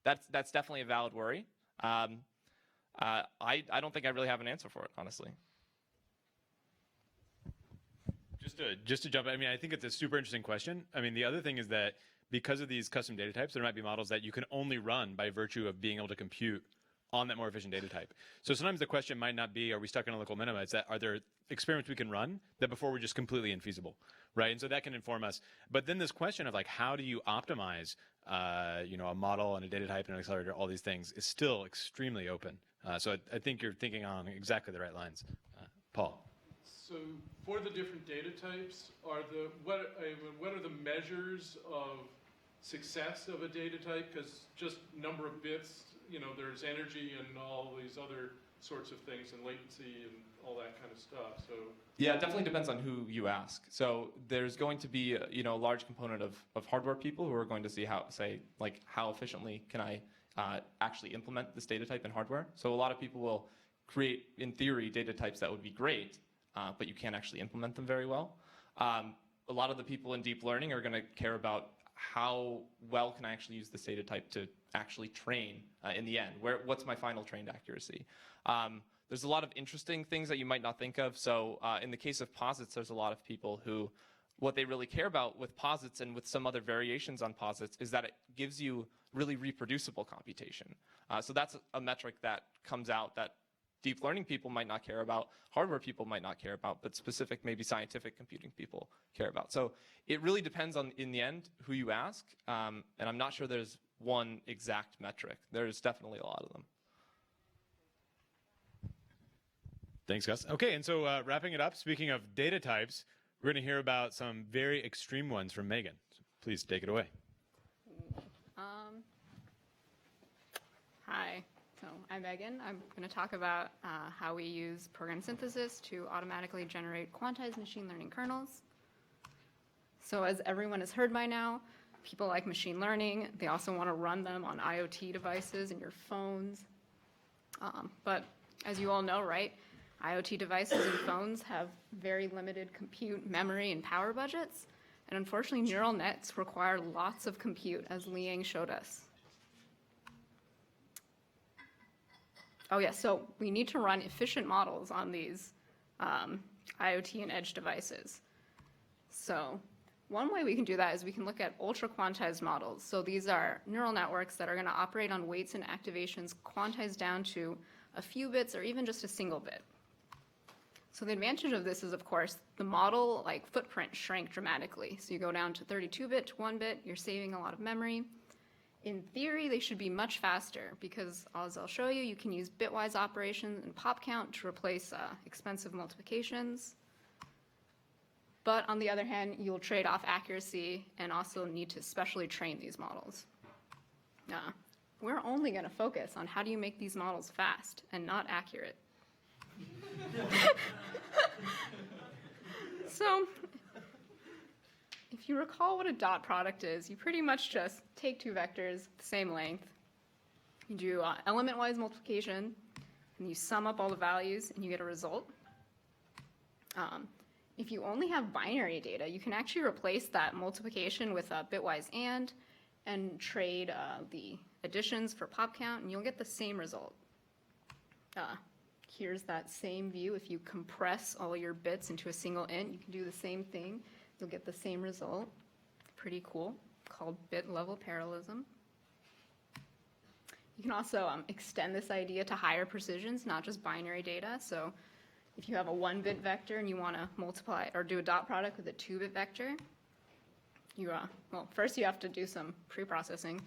that's definitely a valid worry. I don't think I really have an answer for it, honestly. Just to jump in, I mean, I think it's a super interesting question. I mean, the other thing is that because of these custom data types, there might be models that you can only run by virtue of being able to compute on that more efficient data type. So sometimes the question might not be, are we stuck in a local minima? It's that, are there experiments we can run that before we're just completely infeasible, right? And so that can inform us. But then this question of like, how do you optimize, a model and a data type and an accelerator, all these things is still extremely open. So I think you're thinking on exactly the right lines. Paul. So for the different data types, what are the measures of success of a data type? Because just number of bits, there's energy and all these other sorts of things and latency and all that kind of stuff. So yeah, it definitely depends on who you ask. So there's going to be a large component of hardware people who are going to see how efficiently can I actually implement this data type in hardware. So a lot of people will create, in theory, data types that would be great, but you can't actually implement them very well. A lot of the people in deep learning are going to care about how well can I actually use this data type to actually train in the end? What's my final trained accuracy? There's a lot of interesting things that you might not think of. So in the case of posits, there's a lot of people who, what they really care about with posits and with some other variations on posits is that it gives you really reproducible computation. So that's a metric that comes out that deep learning people might not care about, hardware people might not care about, but specific maybe scientific computing people care about. So it really depends on, in the end, who you ask, and I'm not sure there's one exact metric. There's definitely a lot of them. Thanks, Gus. Okay, and so wrapping it up, speaking of data types, we're going to hear about some very extreme ones from Megan. So please take it away. Hi. So I'm Megan. I'm going to talk about how we use program synthesis to automatically generate quantized machine learning kernels. So as everyone has heard by now, people like machine learning. They also want to run them on IoT devices and your phones. But as you all know, right, IoT devices and phones have very limited compute, memory, and power budgets. And unfortunately, neural nets require lots of compute, as Liang showed us. Oh yeah, so we need to run efficient models on these IoT and edge devices. So one way we can do that is we can look at ultra-quantized models. So these are neural networks that are going to operate on weights and activations quantized down to a few bits or even just a single bit. So the advantage of this is, of course, the model footprint shrank dramatically. So you go down to 32-bit to 1-bit, you're saving a lot of memory. In theory, they should be much faster because, as I'll show you, you can use bitwise operations and pop count to replace expensive multiplications. But on the other hand, you'll trade off accuracy and also need to specially train these models. We're only going to focus on how do you make these models fast and not accurate. if you recall what a dot product is, you pretty much just take two vectors, the same length, you do element-wise multiplication, and you sum up all the values, and you get a result. If you only have binary data, you can actually replace that multiplication with a bitwise and trade the additions for pop count, and you'll get the same result. Here's that same view. If you compress all your bits into a single int, you can do the same thing. You'll get the same result. Pretty cool, called bit level parallelism. You can also extend this idea to higher precisions, not just binary data. So if you have a 1-bit vector and you want to multiply or do a dot product with a 2-bit vector, you well, first you have to do some pre-processing.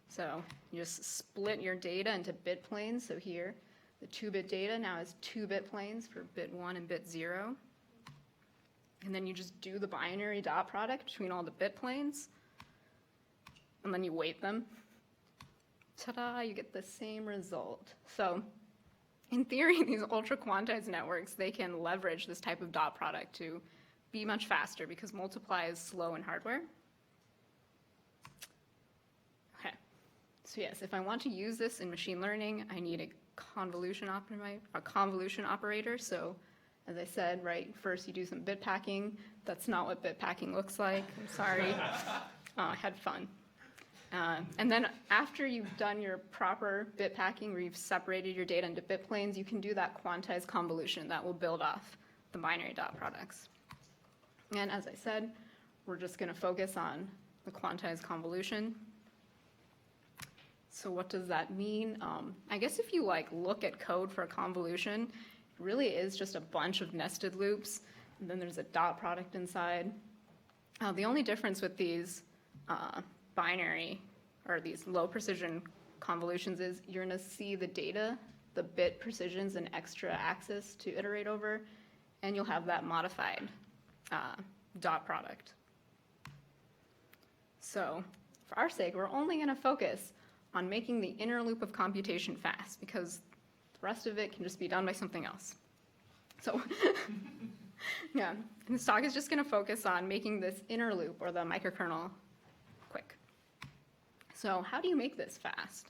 So you just split your data into bit planes. So here, the 2-bit data now is 2-bit planes for bit 1 and bit 0. And then you just do the binary dot product between all the bit planes, and then you weight them. Ta-da, you get the same result. So in theory, these ultra-quantized networks, they can leverage this type of dot product to be much faster because multiply is slow in hardware. Okay, so yes, if I want to use this in machine learning, I need a convolution operator. So as I said, right, first you do some bit packing. That's not what bit packing looks like. I'm sorry. I had fun. And then after you've done your proper bit packing, where you've separated your data into bit planes, you can do that quantized convolution that will build off the binary dot products. And as I said, we're just going to focus on the quantized convolution. So what does that mean? I guess if you look at code for a convolution, it really is just a bunch of nested loops, and then there's a dot product inside. The only difference with these binary or these low precision convolutions is you're going to see the data, the bit precisions, and extra axis to iterate over, and you'll have that modified dot product. So for our sake, we're only going to focus on making the inner loop of computation fast, because the rest of it can just be done by something else. So yeah, and this talk is just going to focus on making this inner loop, or the microkernel, quick. So how do you make this fast?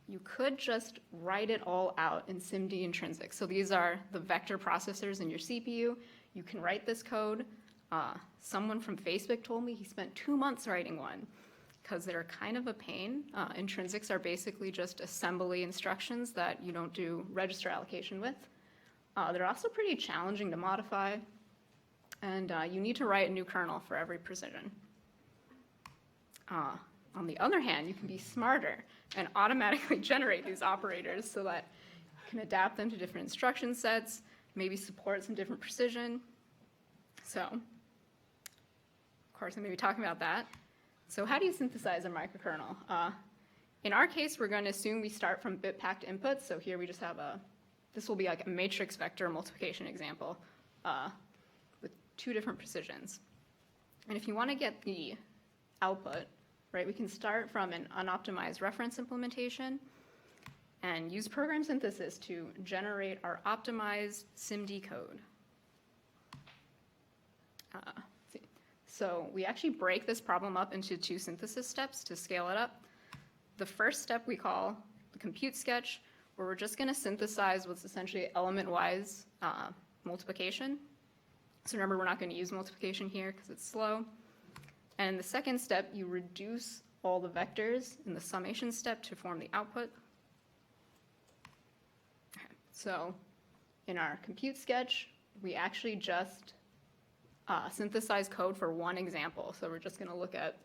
You could just write it all out in SIMD intrinsic. So these are the vector processors in your CPU. You can write this code. Someone from Facebook told me he spent 2 months writing one because they're kind of a pain. Intrinsics are basically just assembly instructions that you don't do register allocation with. They're also pretty challenging to modify, and you need to write a new kernel for every precision. On the other hand, you can be smarter and automatically generate these operators so that you can adapt them to different instruction sets, maybe support some different precision. So, of course, I'm going to be talking about that. So how do you synthesize a microkernel? In our case, we're going to assume we start from bit-packed inputs. So here we just have this will be like a matrix vector multiplication example with 2 different precisions. And if you want to get the output, right, we can start from an unoptimized reference implementation and use program synthesis to generate our optimized SIMD code. So we actually break this problem up into 2 synthesis steps to scale it up. The first step we call the compute sketch, where we're just going to synthesize what's essentially element-wise multiplication. So remember, we're not going to use multiplication here because it's slow. And in the second step, you reduce all the vectors in the summation step to form the output. Okay. So in our compute sketch, we actually just synthesize code for one example. So we're just going to look at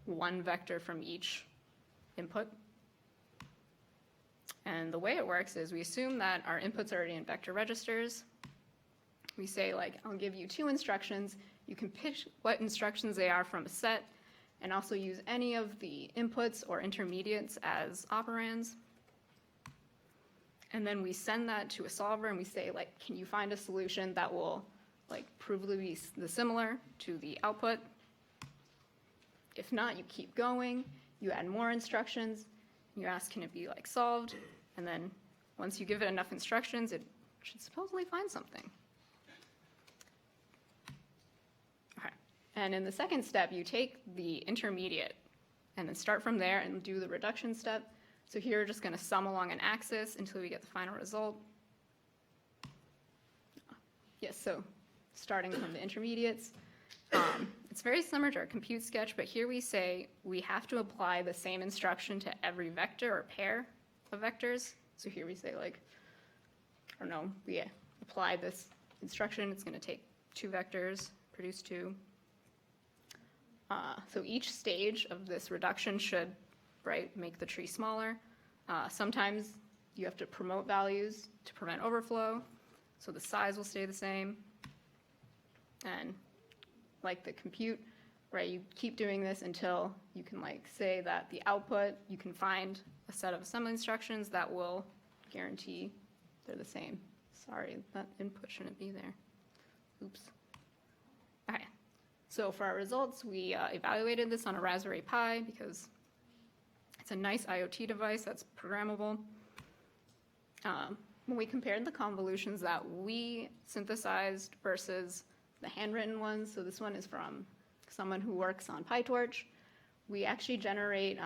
one vector from each input. And the way it works is we assume that our input's already in vector registers. We say, I'll give you 2 instructions. You can pick what instructions they are from a set, and also use any of the inputs or intermediates as operands. And then we send that to a solver, and we say, can you find a solution that will provably be similar to the output? If not, you keep going. You add more instructions. You ask, can it be solved? And then once you give it enough instructions, it should supposedly find something. Okay. And in the second step, you take the intermediate and then start from there and do the reduction step. So here we're just going to sum along an axis until we get the final result. Yes, so starting from the intermediates. It's very similar to our compute sketch, but here we say we have to apply the same instruction to every vector or pair of vectors. So here we say, like, I don't know, we apply this instruction. It's going to take 2 vectors, produce 2. So each stage of this reduction should, right, make the tree smaller. Sometimes you have to promote values to prevent overflow, so the size will stay the same. And like the compute, right, you keep doing this until you can, like, say that the output, you can find a set of assembly instructions that will guarantee they're the same. Sorry, that input shouldn't be there. Oops. Okay. So for our results, we evaluated this on a Raspberry Pi because it's a nice IoT device that's programmable. When we compared the convolutions that we synthesized versus the handwritten ones, so this one is from someone who works on PyTorch, we actually generate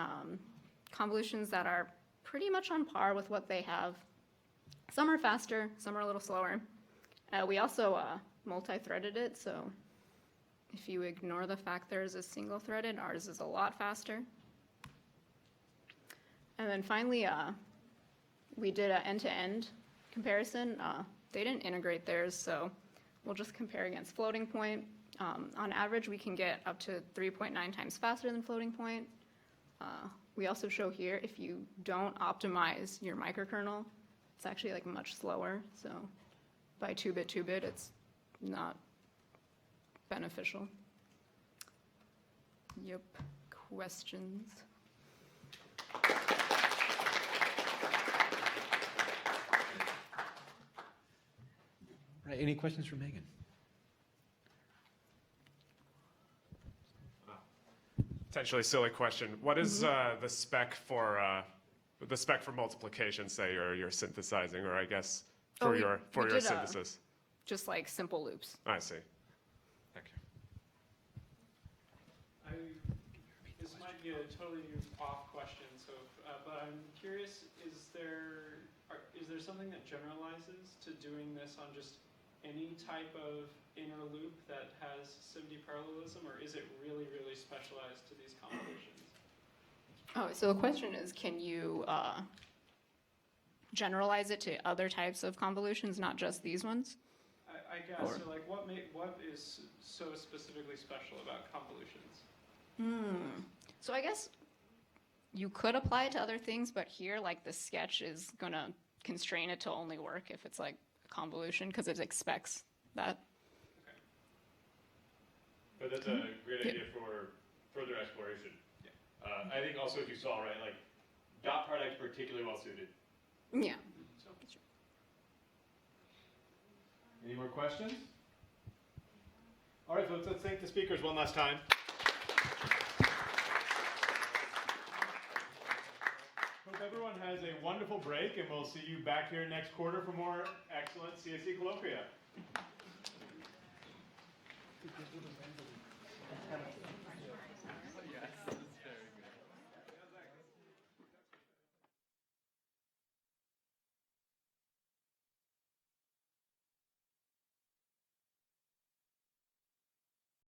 convolutions that are pretty much on par with what they have. Some are faster, some are a little slower. We also multi-threaded it, so if you ignore the fact there's a single-threaded, ours is a lot faster. And then finally, we did an end-to-end comparison. They didn't integrate theirs, so we'll just compare against floating point. On average, we can get up to 3.9 times faster than floating point. We also show here, if you don't optimize your microkernel, it's actually like much slower. So by 2-bit, it's not beneficial. Yep. Questions? Right. Any questions for Megan? Potentially silly question. What is the spec for multiplication, say, or you're synthesizing, or I guess for your synthesis? Just like simple loops. I see. Thank you. This might be a totally off question, so but I'm curious: is there something that generalizes to doing this on just any type of inner loop that has SIMD parallelism, or is it really, really specialized to these convolutions? Oh, so the question is, can you generalize it to other types of convolutions, not just these ones? I guess. So, like, what is so specifically special about convolutions? So I guess you could apply it to other things, but here, like, the sketch is going to constrain it to only work if it's like a convolution, because it expects that. Okay. But that's a great idea for further exploration. Yeah. I think also, as you saw, right, like dot products particularly well suited. Yeah. So, Any more questions? All right, folks, let's thank the speakers one last time. Hope everyone has a wonderful break, and we'll see you back here next quarter for more excellent CSE Colloquia.